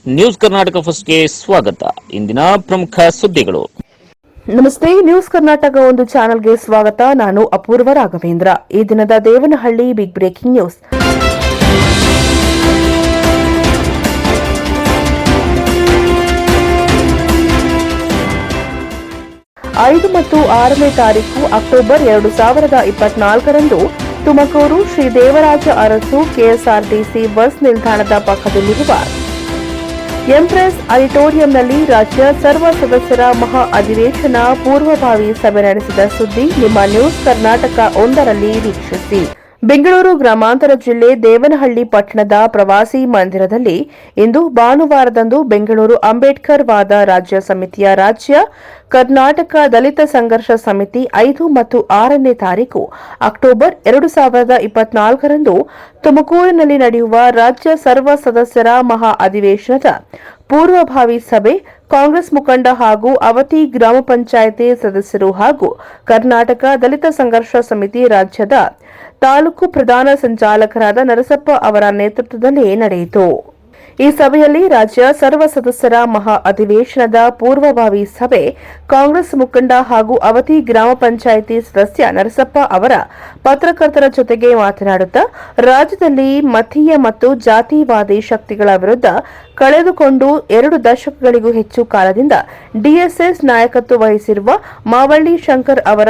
News Karnataka ಫಸ್ಟ್ಗೆ ಸ್ವಾಗತ. ಇಂದಿನ ಪ್ರಮುಖ ಸುದ್ದಿಗಳು. ನಮಸ್ತೆ, ನ್ಯೂಸ್ ಕರ್ನಾಟಕ ಒಂದು ಚಾನೆಲ್ಗೆ ಸ್ವಾಗತ. ನಾನು ಅಪೂರ್ವ ರಾಘವೇಂದ್ರ. ಈ ದಿನದ ದೇವನಹಳ್ಳಿ ಬಿಗ್ ಬ್ರೇಕಿಂಗ್ ನ್ಯೂಸ್. 5 ಮತ್ತು 6ನೇ ತಾರೀಕು ಅಕ್ಟೋಬರ್ 2024ರಂದು ತುಮಕೂರು ಶ್ರೀ ದೇವರಾಜ ಅರಸು ಕೆಎಸ್ಆರ್ಟಿಸಿ ಬಸ್ ನಿಲ್ದಾಣದ ಪಕ್ಕದಲ್ಲಿರುವ ಎಂಪ್ರೆಸ್ ಆಡಿಟೋರಿಯಂನಲ್ಲಿ ರಾಜ್ಯ ಸರ್ವ ಸದಸ್ಯರ ಮಹಾ ಅಧಿವೇಶನ ಪೂರ್ವಭಾವಿ ಸಭೆ ನಡೆಸಿದ ಸುದ್ದಿ ನಿಮ್ಮ ನ್ಯೂಸ್ ಕರ್ನಾಟಕ 1ರಲ್ಲಿ ವೀಕ್ಷಿಸಿ. ಬೆಂಗಳೂರು ಗ್ರಾಮಾಂತರ ಜಿಲ್ಲೆ ದೇವನಹಳ್ಳಿ ಪಟ್ಟಣದ ಪ್ರವಾಸಿ ಮಂದಿರದಲ್ಲಿ ಇಂದು ಭಾನುವಾರದಂದು ಬೆಂಗಳೂರು ಅಂಬೇಡ್ಕರ್ ವಾದ ರಾಜ್ಯ ಸಮಿತಿಯ ರಾಜ್ಯ ಕರ್ನಾಟಕ ದಲಿತ ಸಂಘರ್ಷ ಸಮಿತಿ 5 ಮತ್ತು 6ನೇ ತಾರೀಕು ಅಕ್ಟೋಬರ್ 2024ರಂದು ತುಮಕೂರಿನಲ್ಲಿ ನಡೆಯುವ ರಾಜ್ಯ ಸರ್ವ ಸದಸ್ಯರ ಮಹಾ ಅಧಿವೇಶನದ ಪೂರ್ವಭಾವಿ ಸಭೆ ಕಾಂಗ್ರೆಸ್ ಮುಖಂಡ ಹಾಗೂ ಅವತಿ ಗ್ರಾಮ ಪಂಚಾಯಿತಿ ಸದಸ್ಯರು ಹಾಗೂ ಕರ್ನಾಟಕ ದಲಿತ ಸಂಘರ್ಷ ಸಮಿತಿ ರಾಜ್ಯದ ತಾಲೂಕು ಪ್ರಧಾನ ಸಂಚಾಲಕರಾದ ನರಸಪ್ಪ ಅವರ ನೇತೃತ್ವದಲ್ಲಿ ನಡೆಯಿತು. ಈ ಸಭೆಯಲ್ಲಿ ರಾಜ್ಯ ಸರ್ವ ಸದಸ್ಯರ ಮಹಾ ಅಧಿವೇಶನದ ಪೂರ್ವಭಾವಿ ಸಭೆ ಕಾಂಗ್ರೆಸ್ ಮುಖಂಡ ಹಾಗೂ ಅವತಿ ಗ್ರಾಮ ಪಂಚಾಯಿತಿ ಸದಸ್ಯ ನರಸಪ್ಪ ಅವರ ಪತ್ರಕರ್ತರ ಜೊತೆಗೆ ಮಾತನಾಡುತ್ತಾ ರಾಜ್ಯದಲ್ಲಿ ಮತೀಯ ಮತ್ತು ಜಾತಿವಾದಿ ಶಕ್ತಿಗಳ ವಿರುದ್ಧ ಕಳೆದುಕೊಂಡು 2 ದಶಕಗಳಿಗೂ ಹೆಚ್ಚು ಕಾಲದಿಂದ ಡಿಎಸ್ಎಸ್ ನಾಯಕತ್ವ ವಹಿಸಿರುವ ಮಾವಳ್ಳಿ ಶಂಕರ್ ಅವರ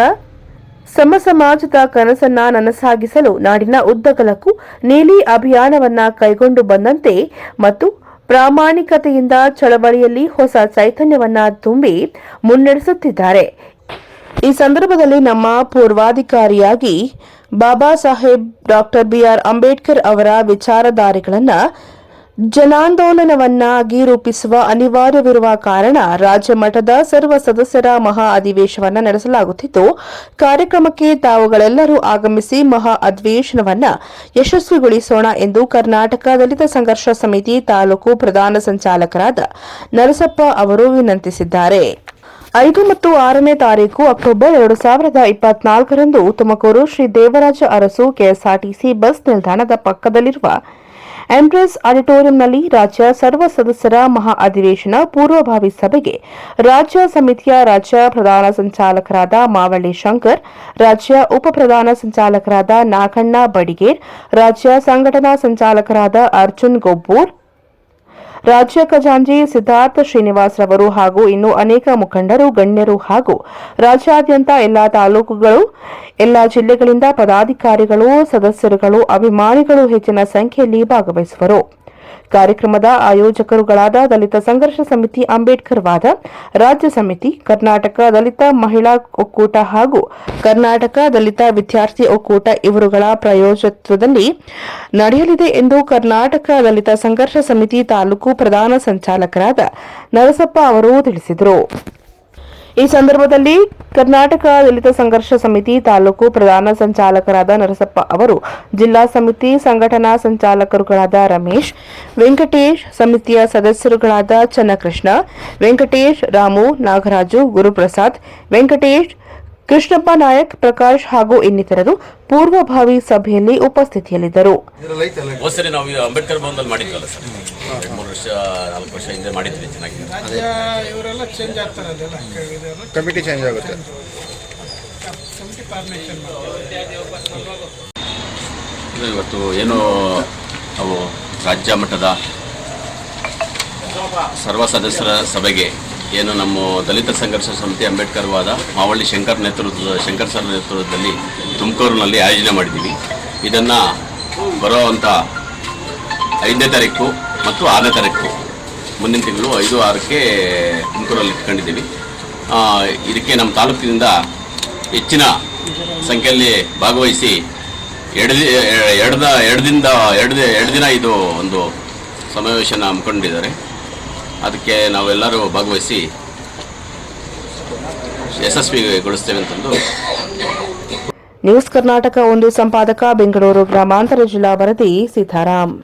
ಸಮಾಜದ ಕನಸನ್ನ ನನಸಾಗಿಸಲು ನಾಡಿನ ಉದ್ದಗಲಕ್ಕೂ ನೀಲಿ ಅಭಿಯಾನವನ್ನ ಕೈಗೊಂಡು ಬಂದಂತೆ ಮತ್ತು ಪ್ರಾಮಾಣಿಕತೆಯಿಂದ ಚಳವಳಿಯಲ್ಲಿ ಹೊಸ ಚೈತನ್ಯವನ್ನ ತುಂಬಿ ಮುನ್ನಡೆಸುತ್ತಿದ್ದಾರೆ. ಈ ಸಂದರ್ಭದಲ್ಲಿ ನಮ್ಮ ಪೂರ್ವಾಧಿಕಾರಿಯಾಗಿ ಬಾಬಾ ಸಾಹೇಬ್ ಡಾಕ್ಟರ್ ಬಿಆರ್ ಅಂಬೇಡ್ಕರ್ ಅವರ ವಿಚಾರಧಾರೆಗಳನ್ನು ಜನಾಂದೋಲನವನ್ನಾಗಿ ರೂಪಿಸುವ ಅನಿವಾರ್ಯವಿರುವ ಕಾರಣ ರಾಜ್ಯ ಮಟ್ಟದ ಸರ್ವ ಸದಸ್ಯರ ಮಹಾ ಅಧಿವೇಶನವನ್ನು ನಡೆಸಲಾಗುತ್ತಿದ್ದು, ಕಾರ್ಯಕ್ರಮಕ್ಕೆ ತಾವುಗಳೆಲ್ಲರೂ ಆಗಮಿಸಿ ಮಹಾ ಅಧಿವೇಶನವನ್ನು ಯಶಸ್ವಿಗೊಳಿಸೋಣ ಎಂದು ಕರ್ನಾಟಕ ದಲಿತ ಸಂಘರ್ಷ ಸಮಿತಿ ತಾಲೂಕು ಪ್ರಧಾನ ಸಂಚಾಲಕರಾದ ನರಸಪ್ಪ ಅವರು ವಿನಂತಿಸಿದ್ದಾರೆ. 5 ಮತ್ತು 6ನೇ ತಾರೀಕು ಅಕ್ಟೋಬರ್ 2024ರಂದು ತುಮಕೂರು ಶ್ರೀ ದೇವರಾಜ ಅರಸು ಕೆಎಸ್ಆರ್ಟಿಸಿ ಬಸ್ ನಿಲ್ದಾಣದ ಪಕ್ಕದಲ್ಲಿರುವ ಎಂಪ್ರೆಸ್ ಆಡಿಟೋರಿಯಂನಲ್ಲಿ ರಾಜ್ಯ ಸರ್ವ ಸದಸ್ಯರ ಮಹಾ ಅಧಿವೇಶನ ಪೂರ್ವಭಾವಿ ಸಭೆಗೆ ರಾಜ್ಯ ಸಮಿತಿಯ ರಾಜ್ಯ ಪ್ರಧಾನ ಸಂಚಾಲಕರಾದ ಮಾವಳ್ಳಿ ಶಂಕರ್, ರಾಜ್ಯ ಉಪ ಪ್ರಧಾನ ಸಂಚಾಲಕರಾದ ನಾಗಣ್ಣ ಬಡಿಗೇರ್, ರಾಜ್ಯ ಸಂಘಟನಾ ಸಂಚಾಲಕರಾದ ಅರ್ಜುನ್ ಗೊಬ್ಬೂರ್, ರಾಜ್ಯ ಖಜಾಂಚಿ ಸಿದ್ಧಾರ್ಥ ಶ್ರೀನಿವಾಸ್ ರವರು ಹಾಗೂ ಇನ್ನೂ ಅನೇಕ ಮುಖಂಡರು, ಗಣ್ಯರು ಹಾಗೂ ರಾಜ್ಯಾದ್ಯಂತ ಎಲ್ಲಾ ತಾಲೂಕುಗಳು, ಎಲ್ಲಾ ಜಿಲ್ಲೆಗಳಿಂದ ಪದಾಧಿಕಾರಿಗಳು, ಸದಸ್ಯರುಗಳು, ಅಭಿಮಾನಿಗಳು ಹೆಚ್ಚಿನ ಸಂಖ್ಯೆಯಲ್ಲಿ ಭಾಗವಹಿಸುವರು. ಕಾರ್ಯಕ್ರಮದ ಆಯೋಜಕರುಗಳಾದ ದಲಿತ ಸಂಘರ್ಷ ಸಮಿತಿ ಅಂಬೇಡ್ಕರ್ ವಾದ ರಾಜ್ಯ ಸಮಿತಿ, ಕರ್ನಾಟಕ ದಲಿತ ಮಹಿಳಾ ಒಕ್ಕೂಟ ಹಾಗೂ ಕರ್ನಾಟಕ ದಲಿತ ವಿದ್ಯಾರ್ಥಿ ಒಕ್ಕೂಟ ಇವರುಗಳ ಪ್ರಾಯೋಜಕತ್ವದಲ್ಲಿ ನಡೆಯಲಿದೆ ಎಂದು ಕರ್ನಾಟಕ ದಲಿತ ಸಂಘರ್ಷ ಸಮಿತಿ ತಾಲೂಕು ಪ್ರಧಾನ ಸಂಚಾಲಕರಾದ ನರಸಪ್ಪ ಅವರು ತಿಳಿಸಿದರು. ಈ ಸಂದರ್ಭದಲ್ಲಿ ಕರ್ನಾಟಕ ದಲಿತ ಸಂಘರ್ಷ ಸಮಿತಿ ತಾಲೂಕು ಪ್ರಧಾನ ಸಂಚಾಲಕರಾದ ನರಸಪ್ಪ ಅವರು, ಜಿಲ್ಲಾ ಸಮಿತಿ ಸಂಘಟನಾ ಸಂಚಾಲಕರುಗಳಾದ ರಮೇಶ್, ವೆಂಕಟೇಶ್, ಸಮಿತಿಯ ಸದಸ್ಯರುಗಳಾದ ಚನ್ನಕೃಷ್ಣ, ವೆಂಕಟೇಶ್, ರಾಮು, ನಾಗರಾಜು, ಗುರುಪ್ರಸಾದ್, ವೆಂಕಟೇಶ್, ಕೃಷ್ಣಪ್ಪ ನಾಯಕ್, ಪ್ರಕಾಶ್ ಹಾಗೂ ಇನ್ನಿತರರು ಪೂರ್ವಭಾವಿ ಸಭೆಯಲ್ಲಿ ಉಪಸ್ಥಿತಿಯಲ್ಲಿದ್ದರು. ನಾವು ಅಂಬೇಡ್ಕರ್ ಭವನದಲ್ಲಿ ಮಾಡಿದ್ವಲ್ಲ ಸರ್, 3 ವರ್ಷ 4 ವರ್ಷ ಹಿಂದೆ ಮಾಡಿದ್ವಿ. ಚೆನ್ನಾಗಿದೆ. ಇವರೆಲ್ಲ ಚೇಂಜ್ ಆಗ್ತಾರೆ, ಕಮಿಟಿ ಚೇಂಜ್ ಆಗುತ್ತೆ. ಇವತ್ತು ಏನು ಅವು ರಾಜ್ಯ ಮಟ್ಟದ ಸರ್ವ ಸದಸ್ಯರ ಸಭೆಗೆ ಏನು ನಮ್ಮ ದಲಿತ ಸಂಘರ್ಷ ಸಮಿತಿ ಅಂಬೇಡ್ಕರ್ ವಾದ ಮಾವಳ್ಳಿ ಶಂಕರ್ ಸರ್ ನೇತೃತ್ವದಲ್ಲಿ ತುಮಕೂರಿನಲ್ಲಿ ಆಯೋಜನೆ ಮಾಡಿದ್ದೀವಿ. ಇದನ್ನು ಬರುವಂಥ 5ನೇ ತಾರೀಕು ಮತ್ತು 6ನೇ ತಾರೀಕು ಮುಂದಿನ ತಿಂಗಳು 5, 6ಕ್ಕೆ ತುಮಕೂರಲ್ಲಿ ಇಟ್ಕೊಂಡಿದ್ದೀವಿ. ಇದಕ್ಕೆ ನಮ್ಮ ತಾಲೂಕಿನಿಂದ ಹೆಚ್ಚಿನ ಸಂಖ್ಯೆಯಲ್ಲಿ ಭಾಗವಹಿಸಿ ಎರಡು ದಿನ ಇದು ಒಂದು ಸಮಾವೇಶನ ಹಮ್ಮಿಕೊಂಡಿದ್ದಾರೆ. ಅದಕ್ಕೆ ನಾವೆಲ್ಲರೂ ಭಾಗವಹಿಸಿ ಯಶಸ್ವಿಗೊಳಿಸ್ತೇವೆ ಅಂತಂದು. ನ್ಯೂಸ್ ಕರ್ನಾಟಕ 1 ಸಂಪಾದಕ ಬೆಂಗಳೂರು ಗ್ರಾಮಾಂತರ ಜಿಲ್ಲಾ ವರದಿ ಸೀತಾರಾಮ್.